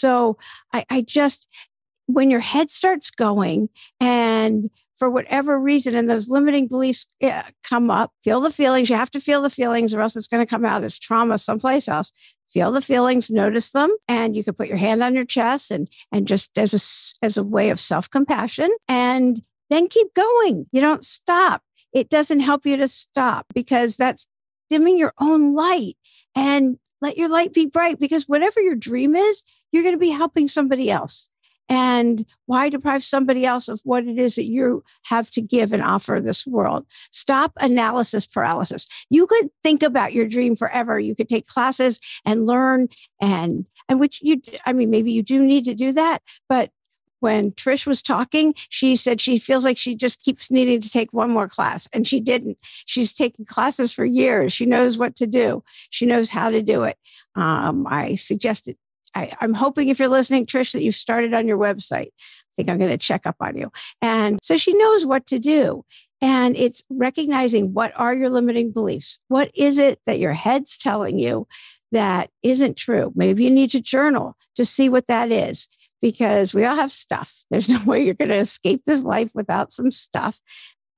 So I just, when your head starts going and for whatever reason, and those limiting beliefs come up, feel the feelings. You have to feel the feelings or else it's going to come out as trauma someplace else. Feel the feelings, notice them, and you can put your hand on your chest and just as a way of self-compassion, and then keep going. You don't stop. It doesn't help you to stop because that's dimming your own light, and let your light be bright, because whatever your dream is, you're going to be helping somebody else. And why deprive somebody else of what it is that you have to give and offer this world? Stop analysis paralysis. You could think about your dream forever. You could take classes and learn, and maybe you do need to do that. But when Trish was talking, she said she feels like she just keeps needing to take one more class, and she didn't. She's taken classes for years. She knows what to do. She knows how to do it. I suggested, I'm hoping if you're listening, Trish, that you've started on your website. I think I'm going to check up on you. And so she knows what to do. And it's recognizing, what are your limiting beliefs? What is it that your head's telling you that isn't true? Maybe you need to journal to see what that is, because we all have stuff. There's no way you're going to escape this life without some stuff.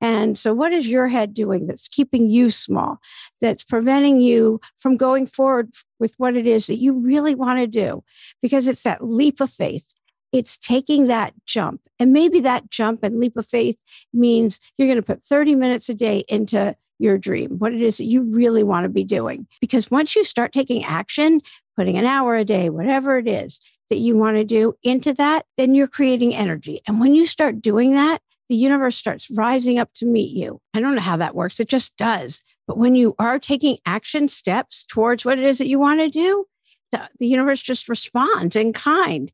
And so what is your head doing that's keeping you small, that's preventing you from going forward with what it is that you really want to do? Because it's that leap of faith. It's taking that jump. And maybe that jump and leap of faith means you're going to put 30 minutes a day into your dream, what it is that you really want to be doing. Because once you start taking action, putting an hour a day, whatever it is that you want to do into that, then you're creating energy. And when you start doing that, the universe starts rising up to meet you. I don't know how that works. It just does. But when you are taking action steps towards what it is that you want to do, the universe just responds in kind.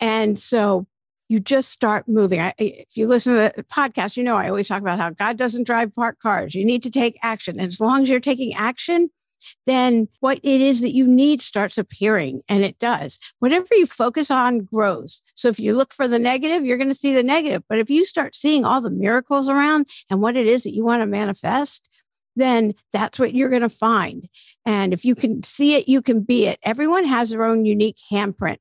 And so you just start moving. If you listen to the podcast, you know I always talk about how God doesn't drive parked cars. You need to take action. And as long as you're taking action, then what it is that you need starts appearing, and it does. Whatever you focus on grows. So if you look for the negative, you're going to see the negative. But if you start seeing all the miracles around and what it is that you want to manifest, then that's what you're going to find. And if you can see it, you can be it. Everyone has their own unique handprint.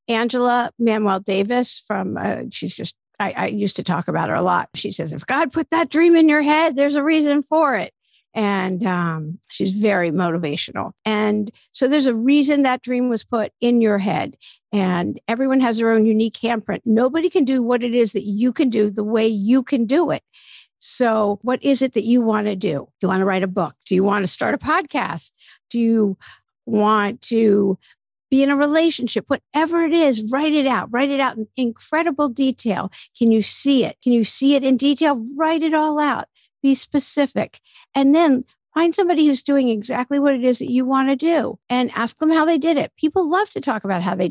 Angela Manuel Davis I used to talk about her a lot. She says, if God put that dream in your head, there's a reason for it. And she's very motivational. And so there's a reason that dream was put in your head. And everyone has their own unique handprint. Nobody can do what it is that you can do the way you can do it. So what is it that you want to do? Do you want to write a book? Do you want to start a podcast? Do you want to be in a relationship? Whatever it is, write it out in incredible detail. Can you see it? Can you see it in detail? Write it all out. Be specific. And then find somebody who's doing exactly what it is that you want to do and ask them how they did it. People love to talk about how they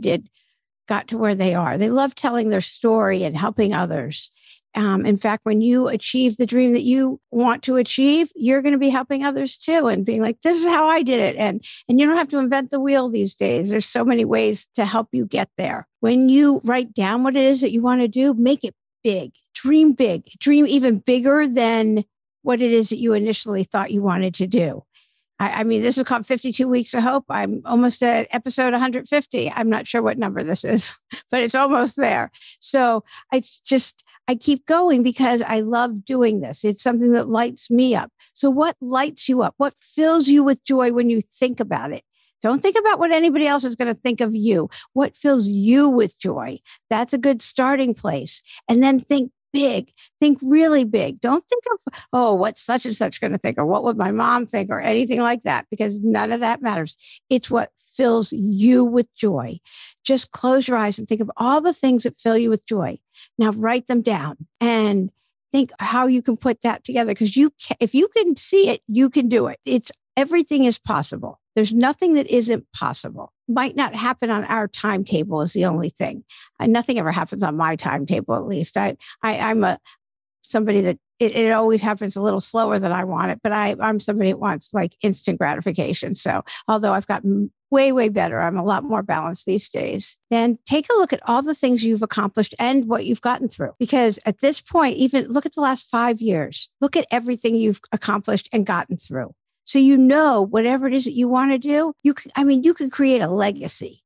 got to where they are. They love telling their story and helping others. In fact, when you achieve the dream that you want to achieve, you're going to be helping others too and being like, this is how I did it. And you don't have to invent the wheel these days. There's so many ways to help you get there. When you write down what it is that you want to do, make it big, dream even bigger than what it is that you initially thought you wanted to do. I mean, this is called 52 Weeks of Hope. I'm almost at episode 150. I'm not sure what number this is, but it's almost there. So I keep going because I love doing this. It's something that lights me up. So what lights you up? What fills you with joy when you think about it? Don't think about what anybody else is going to think of you. What fills you with joy? That's a good starting place. And then think big. Think really big. Don't think of, what's such and such going to think, or what would my mom think, or anything like that, because none of that matters. It's what fills you with joy. Just close your eyes and think of all the things that fill you with joy. Now write them down and think how you can put that together. Because if you can see it, you can do it. Everything is possible. There's nothing that isn't possible. Might not happen on our timetable is the only thing. Nothing ever happens on my timetable, at least. I'm somebody that it always happens a little slower than I want it, but I'm somebody that wants like instant gratification. So although I've gotten way, way better, I'm a lot more balanced these days. Then take a look at all the things you've accomplished and what you've gotten through. Because at this point, even look at the last 5 years, look at everything you've accomplished and gotten through. So whatever it is that you want to do, you can create a legacy.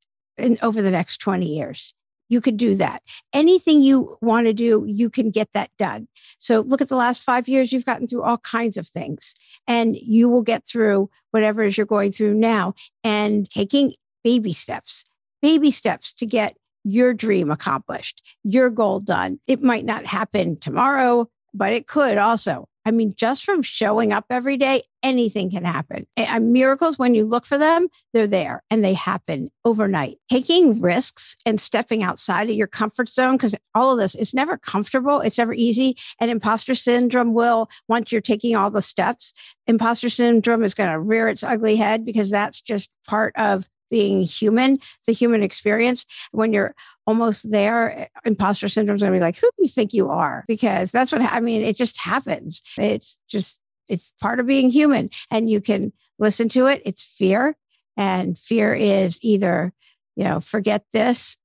over the next 20 years. You could do that. Anything you want to do, you can get that done. So look at the last 5 years, you've gotten through all kinds of things, and you will get through whatever it is you're going through now, and taking baby steps to get your dream accomplished, your goal done. It might not happen tomorrow, but it could also. I mean, just from showing up every day, anything can happen. And miracles, when you look for them, they're there and they happen overnight. Taking risks and stepping outside of your comfort zone, because all of this is never comfortable. It's never easy. And imposter syndrome will, once you're taking all the steps, imposter syndrome is going to rear its ugly head, because that's just part of being human, the human experience. When you're almost there, imposter syndrome is going to be like, who do you think you are? Because that's what, it just happens. It's part of being human, and you can listen to it. It's fear, and fear is either, forget this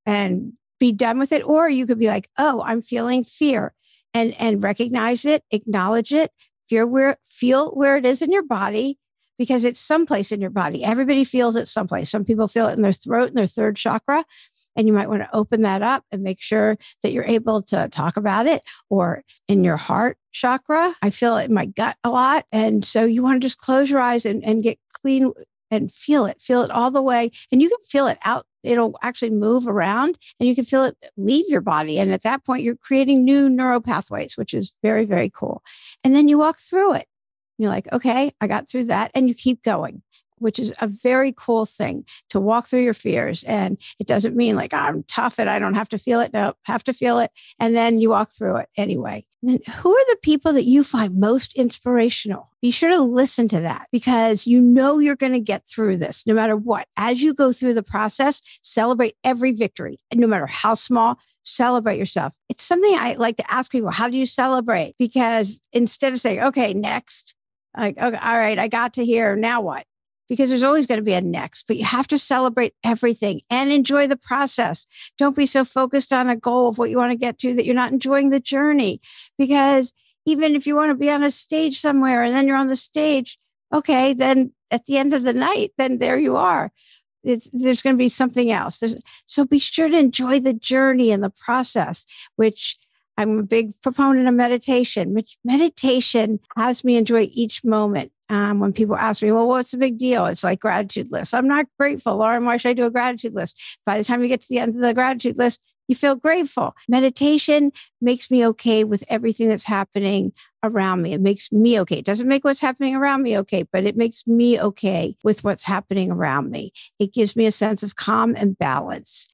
and be done with it. Or you could be like, oh, I'm feeling fear, and recognize it, acknowledge it, feel where it is in your body, because it's someplace in your body. Everybody feels it someplace. Some people feel it in their throat, in their third chakra. And you might want to open that up and make sure that you're able to talk about it, or in your heart chakra. I feel it in my gut a lot. And so you want to just close your eyes and get clean and feel it all the way. And you can feel it out. It'll actually move around, and you can feel it leave your body. And at that point, you're creating new neural pathways, which is very, very cool. And then you walk through it. You're like, okay, I got through that. And you keep going, which is a very cool thing, to walk through your fears. And it doesn't mean like, I'm tough and I don't have to feel it. No, have to feel it. And then you walk through it anyway. And who are the people that you find most inspirational? Be sure to listen to that, because you're going to get through this no matter what. As you go through the process, celebrate every victory, and no matter how small. Celebrate yourself. It's something I like to ask people, how do you celebrate? Because instead of saying, okay, next, like, okay, all right, I got to here. Now what? Because there's always going to be a next, but you have to celebrate everything and enjoy the process. Don't be so focused on a goal of what you want to get to that you're not enjoying the journey. Because even if you want to be on a stage somewhere and then you're on the stage, okay, then at the end of the night, then there you are. There's going to be something else. So be sure to enjoy the journey and the process, which I'm a big proponent of meditation, which meditation has me enjoy each moment. When people ask me, well, what's the big deal? It's like gratitude lists. I'm not grateful, Lauren. Why should I do a gratitude list? By the time you get to the end of the gratitude list, you feel grateful. Meditation makes me okay with everything that's happening around me. It makes me okay. It doesn't make what's happening around me okay, but it makes me okay with what's happening around me. It gives me a sense of calm and balance.